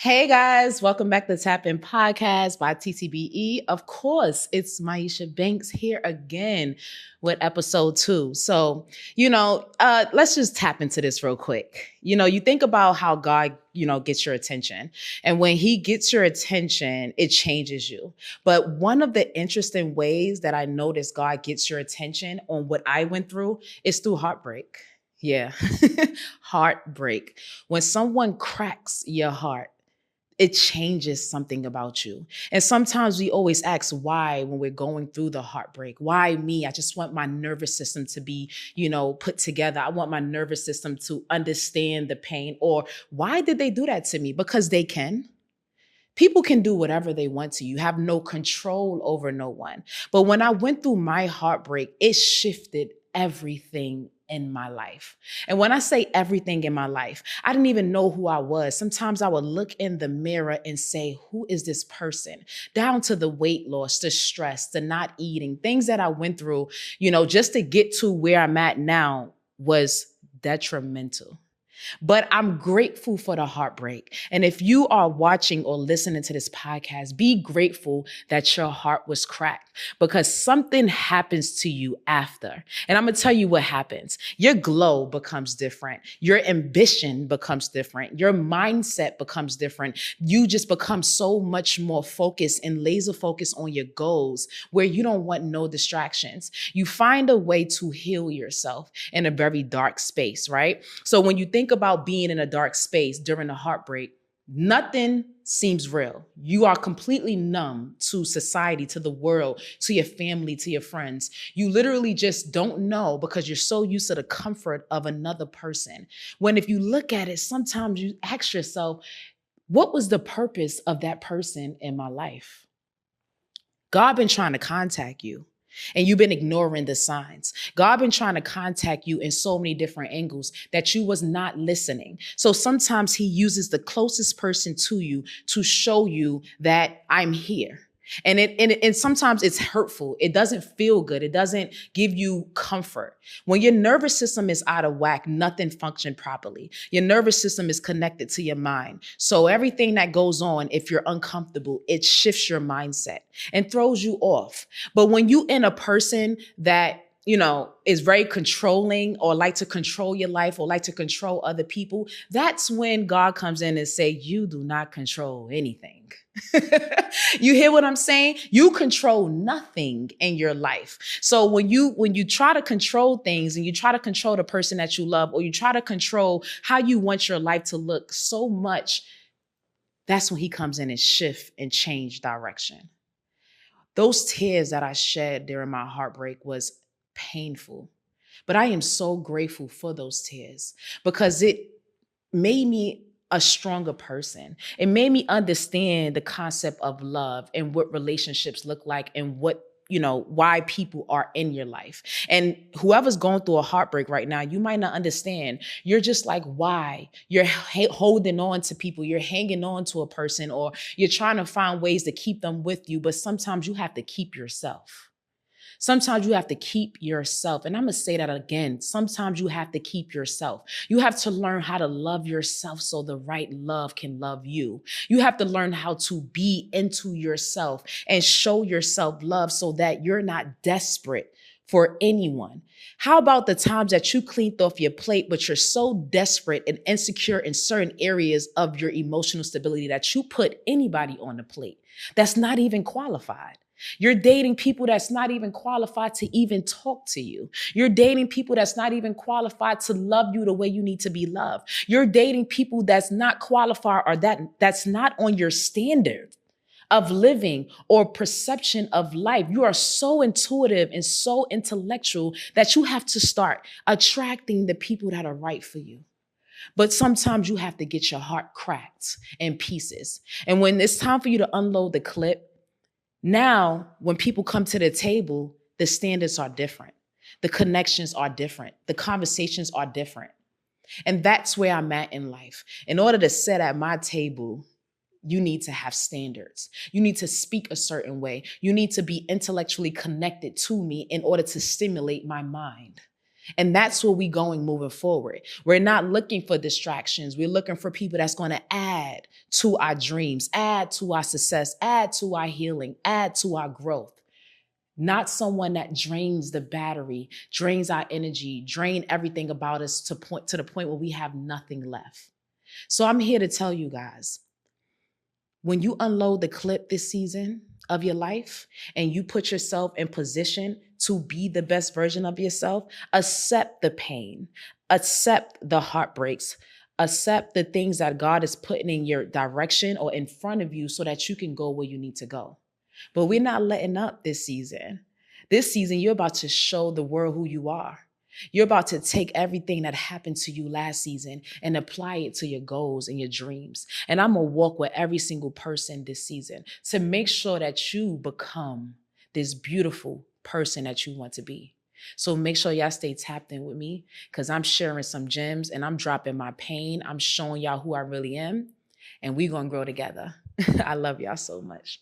Hey guys, welcome back to Tap In Podcast by TTBE. Of course, it's Myesha Banks here again with episode 2. Let's just tap into this real quick. You think about how God, gets your attention. And when he gets your attention, it changes you. But one of the interesting ways that I noticed God gets your attention on what I went through is through heartbreak. Yeah, heartbreak. When someone cracks your heart, it changes something about you. And sometimes we always ask why when we're going through the heartbreak. Why me? I just want my nervous system to be, put together. I want my nervous system to understand the pain. Or why did they do that to me? Because they can. People can do whatever they want to. You have no control over no one. But when I went through my heartbreak, it shifted everything in my life. And when I say everything in my life, I didn't even know who I was. Sometimes I would look in the mirror and say, who is this person? Down to the weight loss, the stress, the not eating, things that I went through, just to get to where I'm at now was detrimental. But I'm grateful for the heartbreak. And if you are watching or listening to this podcast, be grateful that your heart was cracked because something happens to you after. And I'm going to tell you what happens. Your glow becomes different. Your ambition becomes different. Your mindset becomes different. You just become so much more focused and laser focused on your goals where you don't want no distractions. You find a way to heal yourself in a very dark space, right? So when you think about being in a dark space during a heartbreak, nothing seems real. You are completely numb to society, to the world, to your family, to your friends. You literally just don't know because you're so used to the comfort of another person. When if you look at it, sometimes you ask yourself, what was the purpose of that person in my life? God been trying to contact you. And you've been ignoring the signs. God been trying to contact you in so many different angles that you was not listening. So sometimes he uses the closest person to you to show you that I'm here. And sometimes it's hurtful. It doesn't feel good. It doesn't give you comfort. When your nervous system is out of whack, nothing functions properly. Your nervous system is connected to your mind. So everything that goes on, if you're uncomfortable, it shifts your mindset and throws you off. But when you in a person that is very controlling or like to control your life or like to control other people, that's when God comes in and say, you do not control anything. You hear what I'm saying? You control nothing in your life. So when you try to control things and you try to control the person that you love, or you try to control how you want your life to look so much, that's when he comes in and shift and change direction. Those tears that I shed during my heartbreak was painful, but I am so grateful for those tears because it made me a stronger person. It made me understand the concept of love and what relationships look like and what, why people are in your life. And whoever's going through a heartbreak right now, you might not understand. You're just like, why? You're holding on to people. You're hanging on to a person, or you're trying to find ways to keep them with you. But sometimes you have to keep yourself. Sometimes you have to keep yourself. And I'm going to say that again. Sometimes you have to keep yourself. You have to learn how to love yourself so the right love can love you. You have to learn how to be into yourself and show yourself love so that you're not desperate for anyone. How about the times that you cleaned off your plate, but you're so desperate and insecure in certain areas of your emotional stability that you put anybody on the plate that's not even qualified? You're dating people that's not even qualified to even talk to you. You're dating people that's not even qualified to love you the way you need to be loved. You're dating people that's not qualified or that's not on your standard of living or perception of life. You are so intuitive and so intellectual that you have to start attracting the people that are right for you. But sometimes you have to get your heart cracked in pieces. And when it's time for you to unload the clip, now, when people come to the table, the standards are different. The connections are different. The conversations are different. And that's where I'm at in life. In order to sit at my table, you need to have standards. You need to speak a certain way. You need to be intellectually connected to me in order to stimulate my mind. And that's where we going moving forward. We're not looking for distractions. We're looking for people that's going to add to our dreams, add to our success, add to our healing, add to our growth. Not someone that drains the battery, drains our energy, drain everything about us to the point where we have nothing left. So I'm here to tell you guys, when you unload the clip this season of your life and you put yourself in position to be the best version of yourself, accept the pain, accept the heartbreaks, accept the things that God is putting in your direction or in front of you so that you can go where you need to go. But we're not letting up this season. This season, you're about to show the world who you are. You're about to take everything that happened to you last season and apply it to your goals and your dreams. And I'm going to walk with every single person this season to make sure that you become this beautiful person that you want to be. So make sure y'all stay tapped in with me because I'm sharing some gems and I'm dropping my pain. I'm showing y'all who I really am. And we're going to grow together. I love y'all so much.